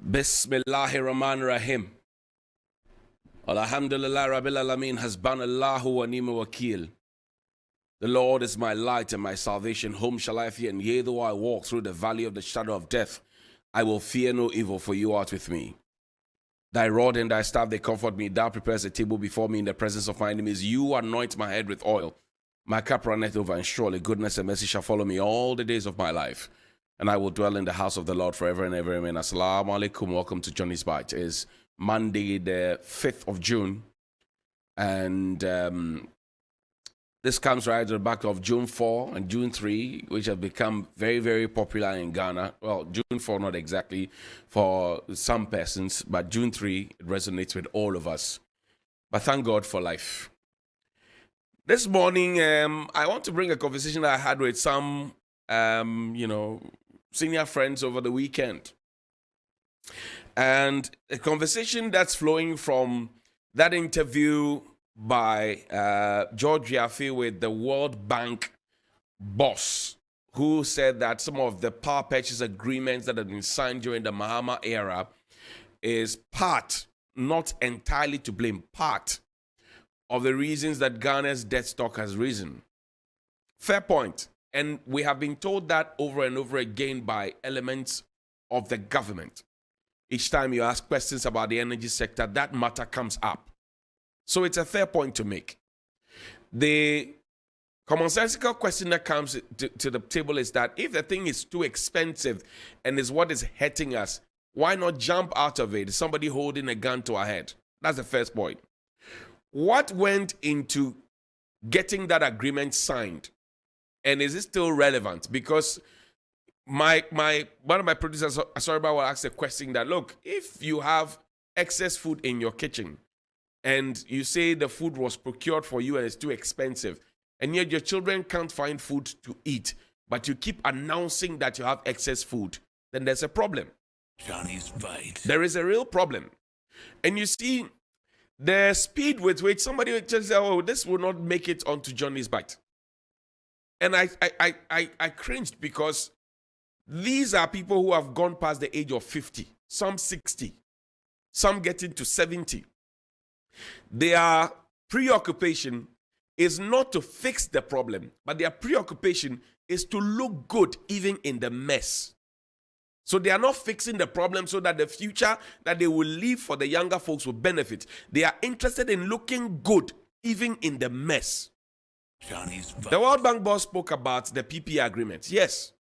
Bismillahirrahmanirrahim. Alhamdulillah Rabbil Alameen, Hasbanallahu wa ni'mal wakil. The Lord is my light and my salvation. Whom shall I fear? And yea, though I walk through the valley of the shadow of death, I will fear no evil, for you art with me. Thy rod and thy staff, they comfort me. Thou prepares a table before me in the presence of my enemies. You anoint my head with oil. My cup runneth over, and surely goodness and mercy shall follow me all the days of my life. And I will dwell in the house of the Lord forever and ever. Amen. Assalamu alaikum. Welcome to Johnny's Bite. It is Monday, the 5th of June. And this comes right at the back of June 4 and June 3, which have become very, very popular in Ghana. Well, June 4, not exactly for some persons, but June 3, it resonates with all of us. But thank God for life. This morning, I want to bring a conversation that I had with some, senior friends over the weekend. And a conversation that's flowing from that interview by George Yaffe with the World Bank boss, who said that some of the power purchase agreements that have been signed during the Mahama era is part, not entirely to blame, part of the reasons that Ghana's debt stock has risen. Fair point. And we have been told that over and over again by elements of the government. Each time you ask questions about the energy sector, that matter comes up. So it's a fair point to make. The commonsensical question that comes to the table is that if the thing is too expensive and is what is hurting us, why not jump out of it? Somebody holding a gun to our head. That's the first point. What went into getting that agreement signed? And is it still relevant? Because one of my producers, Asoriba, will ask a question that, look, if you have excess food in your kitchen and you say the food was procured for you and it's too expensive, and yet your children can't find food to eat, but you keep announcing that you have excess food, then there's a problem. Johnny's Bite. There is a real problem. And you see, the speed with which somebody will just say, oh, this will not make it onto Johnny's Bite. And I cringed because these are people who have gone past the age of 50, some 60, some getting to 70. Their preoccupation is not to fix the problem, but their preoccupation is to look good even in the mess. So they are not fixing the problem so that the future that they will leave for the younger folks will benefit. They are interested in looking good even in the mess. Johnny's Bite. The World Bank boss spoke about the PPA agreement, yes.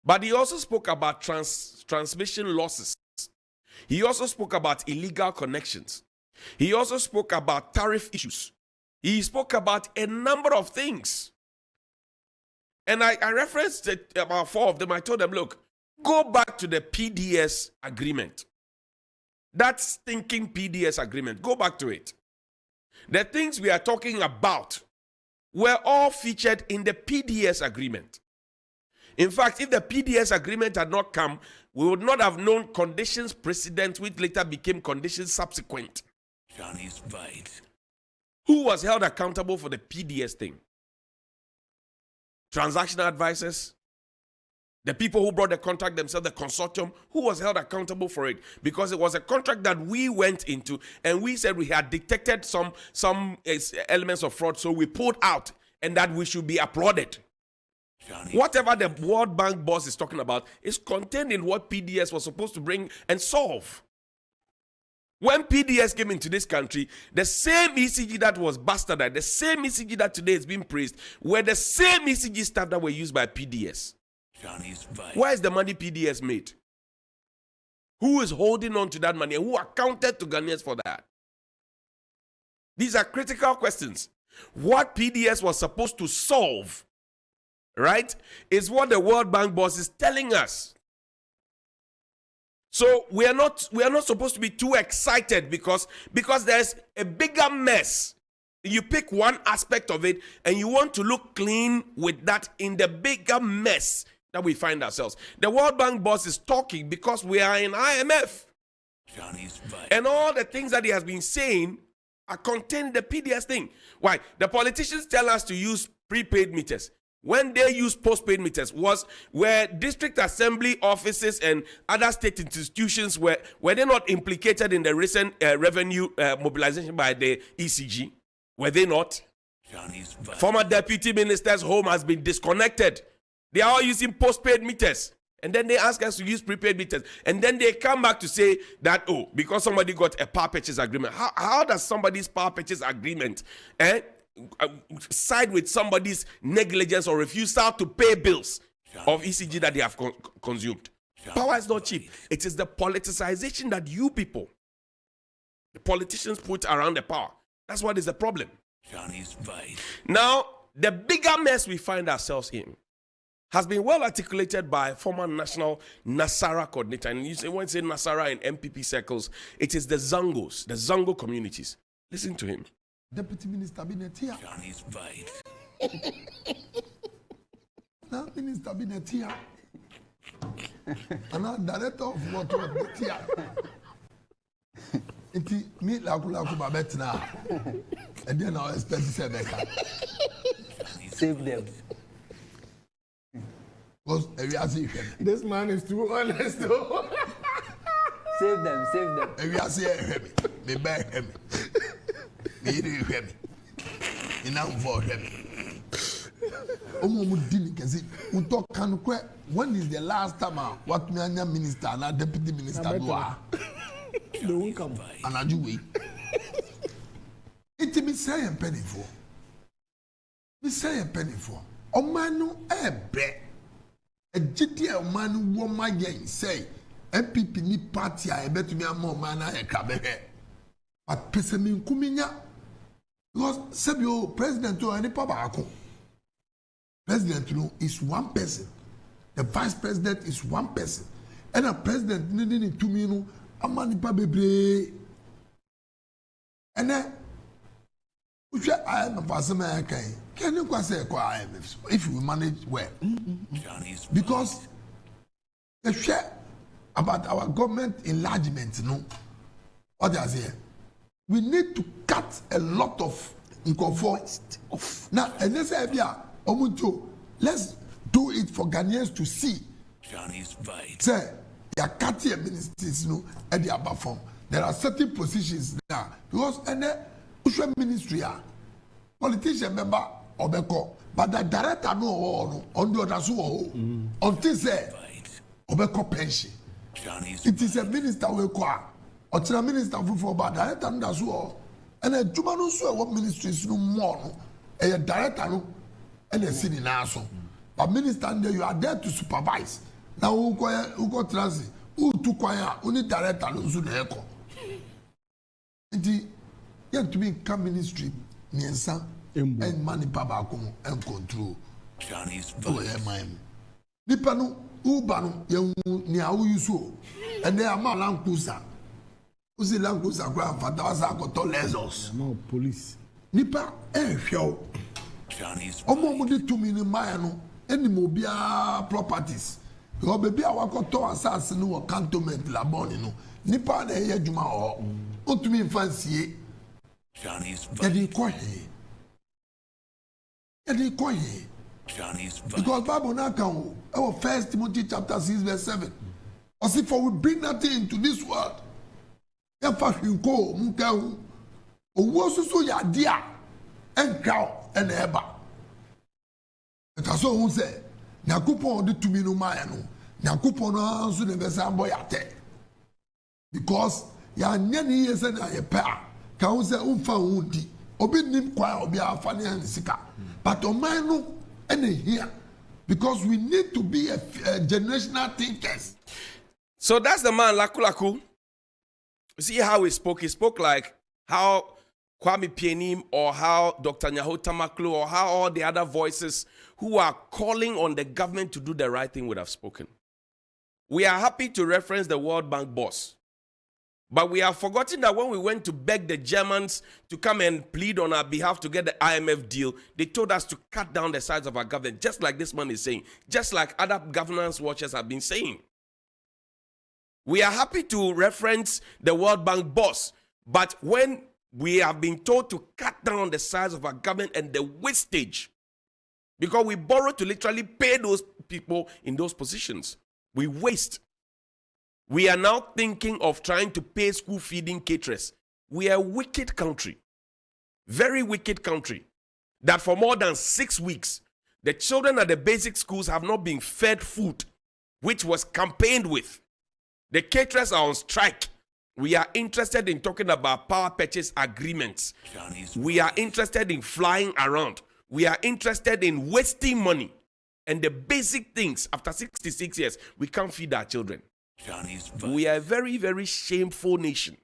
But he also spoke about transmission losses. He also spoke about illegal connections. He also spoke about tariff issues. He spoke about a number of things. And I referenced about 4 of them. I told them, look, go back to the PDS agreement. That stinking PDS agreement. Go back to it. The things we are talking about were all featured in the PDS agreement. In fact, if the PDS agreement had not come, we would not have known conditions precedent, which later became conditions subsequent. Johnny's Bite. Who was held accountable for the PDS thing? Transactional advisors? The people who brought the contract themselves, the consortium, who was held accountable for it? Because it was a contract that we went into and we said we had detected some elements of fraud, so we pulled out and that we should be applauded. Whatever the World Bank boss is talking about is contained in what PDS was supposed to bring and solve. When PDS came into this country, the same ECG that was bastardized, the same ECG that today is being praised, were the same ECG staff that were used by PDS. Johnny's Bite. Where is the money PDS made? Who is holding on to that money and who accounted to Ghanaians for that? These are critical questions. What PDS was supposed to solve, right, is what the World Bank boss is telling us. So we are not supposed to be too excited because there's a bigger mess. You pick one aspect of it and you want to look clean with that in the bigger mess that we find ourselves. The World Bank boss is talking because we are in IMF. Johnny's Bite. And all the things that he has been saying are contained in the PDS thing. Why? The politicians tell us to use prepaid meters. when they used postpaid meters was where district assembly offices and other state institutions were they not implicated in the recent revenue mobilization by the ECG? Were they not? Johnny's bite. Former deputy minister's home has been disconnected. They are all using postpaid meters. And then they ask us to use prepaid meters. And then they come back to say that, oh, because somebody got a power purchase agreement. How does somebody's power purchase agreement side with somebody's negligence or refusal to pay bills of ECG that they have consumed? Power is not cheap. It is the politicization that you people, the politicians, put around the power. That's what is the problem. Johnny's bite. Now, the bigger mess we find ourselves in has been well articulated by former national Nasara coordinator. And you say, when you say Nasara in MPP circles, it is the Zangos, the Zango communities. Listen to him. Deputy Minister Binetia. Johnny's bite. Now Minister Binetia. And now Director of Water Binetia. Iti mi laku babetna. And then I expect to say Save them. Because This man is too honest though. Save them, save them. every I say me buy him. Me eat him. Enough for him. When is the last time what me anya minister and a deputy minister do? They won't come. And I do we. It me say a penny for. Me say a penny for. O manu ebe. A GTA manu woman yen say. MPP ni party a ebe to me a more man a krabehe. But pesemin kuminya. Because Sebio president to any papa. President is one person. The vice president is one person. And a president needing to me a money baby. And then I am a person can you say if we manage well? Johnny's Because the share about our government enlargement, what they say, we need to cut a lot of inconformity. Now, and let's say, let's do it for Ghanaians to see. Johnny's bite. Say, they are cutting ministers, at the upper form. There are certain positions now because and then ministry politician member obeko, but the director no on the other so until say obeko pension. Johnny's It is a minister we kwa or a minister for but director no so and a juma no so what ministries no more no a director no and a city now so but minister there you are there to supervise now who go transit who to choir only director no so na eko nti yet to be come ministry niensa and money babako and control Johnny's oh bite. yeah man nipa no uba no ye ni awu yuso and they are man lankusa usi lankusa kwa fata wasa akoto lesos No police. nipa hweo Johnny's omo mo de tumi ni man no eni mo bia properties because baby awakoto asase no wo cantonment laboni no nipa na ye adwuma ho otumi mfansie Johnny's yɛde bite. kɔ he Johnny's bite. because Bible now can our 1 Timothy chapter 6 verse 7 or see for we bring nothing into this world yɛfa hwinko nka ho owuo soso yɛ ade a ɛnkra ɛna ɛba ɛta so ho sɛ Nyankopɔn ɔde tumi no maa yɛ no Nyankopɔn no nso na ɛbɛsa abɔ yɛ atɛ because yɛanyɛ ne yie sɛ na yɛpɛ a ka ho sɛ womfa wo di obi nim kwa obi afa ne an sika but ɔman no ɛna here because we need to be a generational thinkers. So that's the man, Lakulaku. See how he spoke? He spoke like how Kwame Pienim or how Dr. Nyaho Tamaklu or how all the other voices who are calling on the government to do the right thing would have spoken. We are happy to reference the World Bank boss. But we have forgotten that when we went to beg the Germans to come and plead on our behalf to get the IMF deal, they told us to cut down the size of our government, just like this man is saying, just like other governance watchers have been saying. We are happy to reference the World Bank boss, but when we have been told to cut down the size of our government and the wastage because we borrow to literally pay those people in those positions. We waste. We are now thinking of trying to pay school feeding caterers. We are a wicked country, very wicked country, that for more than 6 weeks, the children at the basic schools have not been fed food, which was campaigned with. The caterers are on strike. We are interested in talking about power purchase agreements. We are interested in flying around. We are interested in wasting money. And the basic things, after 66 years, we can't feed our children. We are a very, very shameful nation.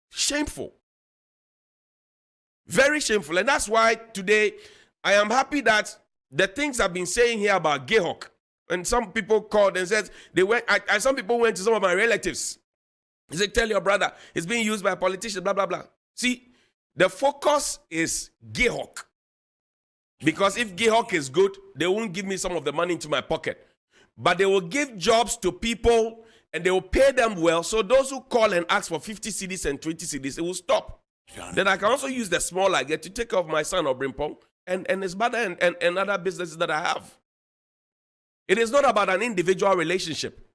Shameful. Very shameful. And that's why today I am happy that the things I've been saying here about Gayhawk, and some people called and said they went, some people went to some of my relatives. They said, tell your brother, it's being used by politicians, blah, blah, blah. See, the focus is Gayhawk. Because if Gayhawk is good, they won't give me some of the money into my pocket. But they will give jobs to people and they will pay them well. So those who call and ask for 50 cedis and 20 cedis, it will stop. Then I can also use the small I get to take care of my son or Brimpong and his mother and other businesses that I have. It is not about an individual relationship.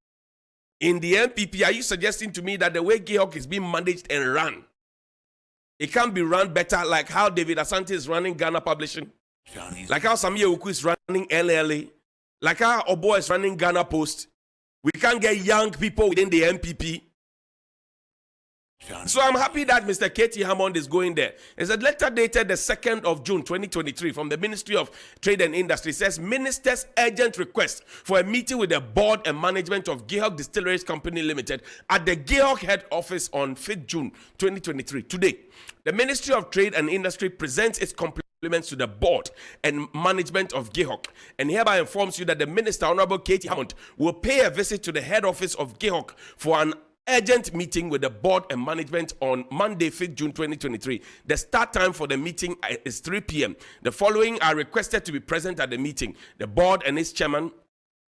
In the MPP, are you suggesting to me that the way Gayhawk is being managed and run, it can be run better like how David Asante is running Ghana Publishing? Like how Samia Uku is running LLA, like how Obo is running Ghana Post. We can't get young people within the MPP. So I'm happy that Mr. Katie Hammond is going there. It's a letter dated the 2nd of June 2023 from the Ministry of Trade and Industry. It says, Minister's urgent request for a meeting with the board and management of Gayhawk Distilleries Company Limited at the Gayhawk head office on 5th June 2023. Today, the Ministry of Trade and Industry presents its compliments to the board and management of Gayhawk and hereby informs you that the Minister, Honorable Katie Hammond, will pay a visit to the head office of Gayhawk for an urgent meeting with the board and management on Monday, 5th June 2023. The start time for the meeting is 3 p.m. The following are requested to be present at the meeting: the board and its chairman,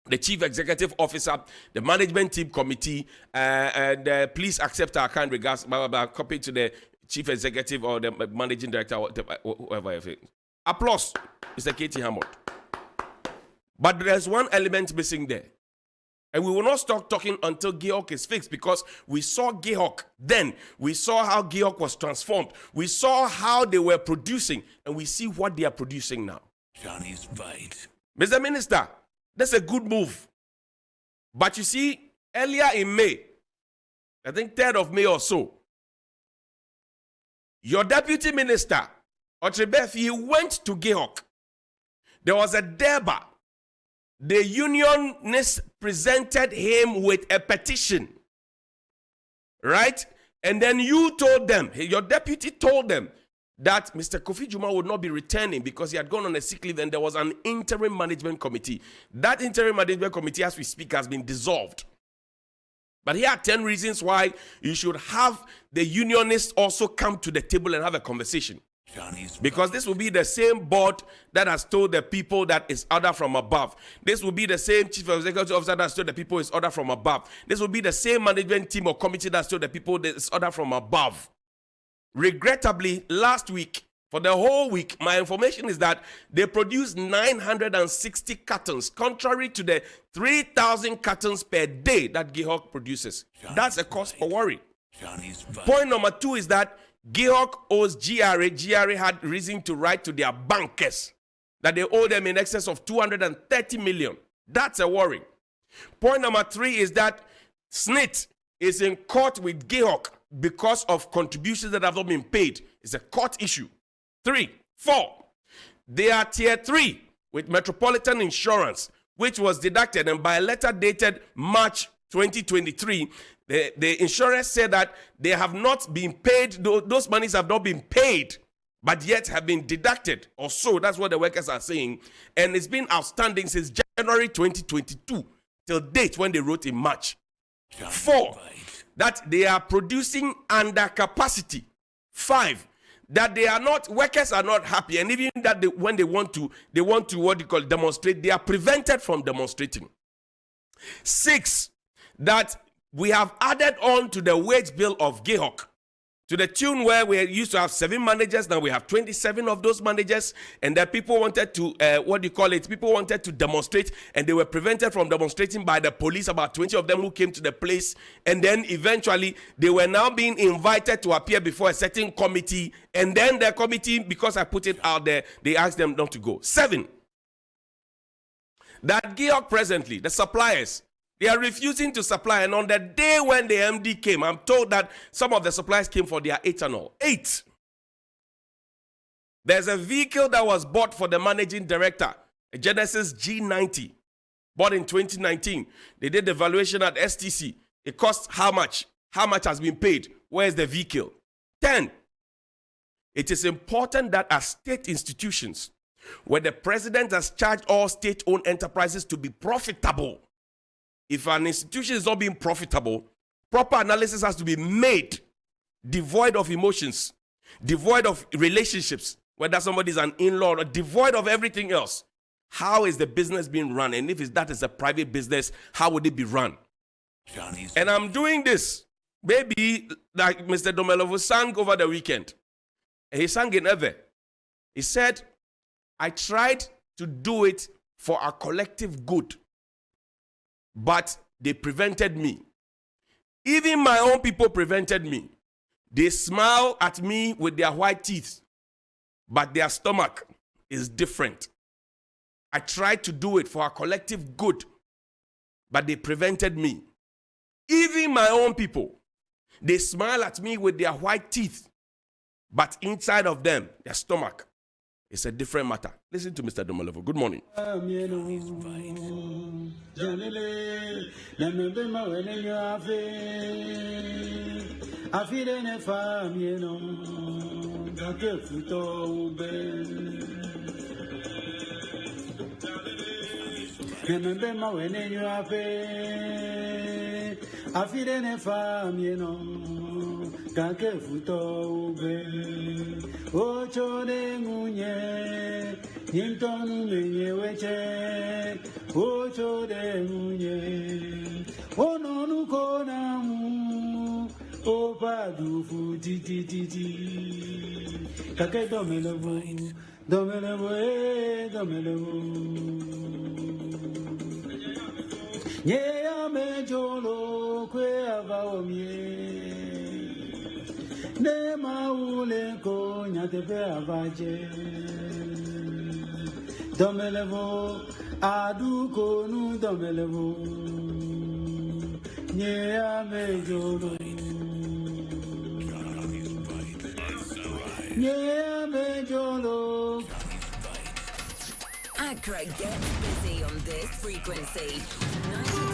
the chief executive officer, the management team committee, and please accept our kind regards, blah, blah, blah, copy to the chief executive or the managing director, whoever. Applause, Mr. Katie Hammond. But there's one element missing there. And we will not stop talking until Gayhawk is fixed, because we saw Gayhawk then. We saw how Gayhawk was transformed. We saw how they were producing, and we see what they are producing now. Johnny's fight. Mr. Minister, that's a good move. But you see, earlier in May, I think 3rd of May or so, your deputy minister, Otrebefi, went to Gayhawk. There was a Durbar. The unionists presented him with a petition, right? And then you told them, your deputy told them, that Mr. Kofi Juma would not be returning because he had gone on a sick leave, and there was an interim management committee. That interim management committee, as we speak, has been dissolved. But here are 10 reasons why you should have the unionists also come to the table and have a conversation. Because this will be the same board that has told the people that it's order from above. This will be the same chief executive officer that has told the people it's order from above. This will be the same management team or committee that has told the people that it's order from above. Regrettably, last week, for the whole week, my information is that they produced 960 cartons, contrary to the 3,000 cartons per day that Gayhawk produces. That's a cause for worry. Point number 2 is that Gayhawk owes GRA. GRA had reason to write to their bankers that they owe them in excess of 230 million. That's a worry. Point number 3 is that SNIT is in court with Gayhawk because of contributions that have not been paid. It's a court issue. 3, 4. They are tier 3 with Metropolitan Insurance, which was deducted, and by a letter dated March 2023, the insurance said that they have not been paid, those monies have not been paid, but yet have been deducted, or so. That's what the workers are saying. And it's been outstanding since January 2022 till date when they wrote in March. 4, that they are producing under capacity. 5, that they are not, workers are not happy, and even that when they want to what you call demonstrate, they are prevented from demonstrating. 6, that we have added on to the wage bill of Gayhawk To the tune where we used to have 7 managers, now we have 27 of those managers, and that people wanted to, people wanted to demonstrate, and they were prevented from demonstrating by the police, about 20 of them who came to the place, and then eventually they were now being invited to appear before a certain committee, and then the committee, because I put it out there, they asked them not to go. 7. That Georg presently, the suppliers, they are refusing to supply, and on the day when the MD came, I'm told that some of the suppliers came for their ethanol. 8. There's a vehicle that was bought for the managing director, a Genesis G90, bought in 2019. They did the valuation at STC. It cost how much? How much has been paid? Where's the vehicle? 10. It is important that as state institutions, where the president has charged all state-owned enterprises to be profitable, if an institution is not being profitable, proper analysis has to be made, devoid of emotions, devoid of relationships, whether somebody is an in-law, or devoid of everything else. How is the business being run? And if that is a private business, how would it be run? Johnny's And I'm doing this, maybe like Mr. Domelovo sang over the weekend. And he sang in Ever. He said, I tried to do it for our collective good, but they prevented me. Even my own people prevented me. They smile at me with their white teeth, but their stomach is different. I tried to do it for our collective good, but they prevented me. Even my own people, they smile at me with their white teeth, but inside of them, their stomach is a different matter. Listen to Mr. Domelovo. Good morning. Yeah, me jolo kwe avaomie. Ne maule ko nyatepe avaje. Domelevo adu konu domelevo. Yeah, me jolo. Yeah, me jolo. Accra gets busy on this frequency.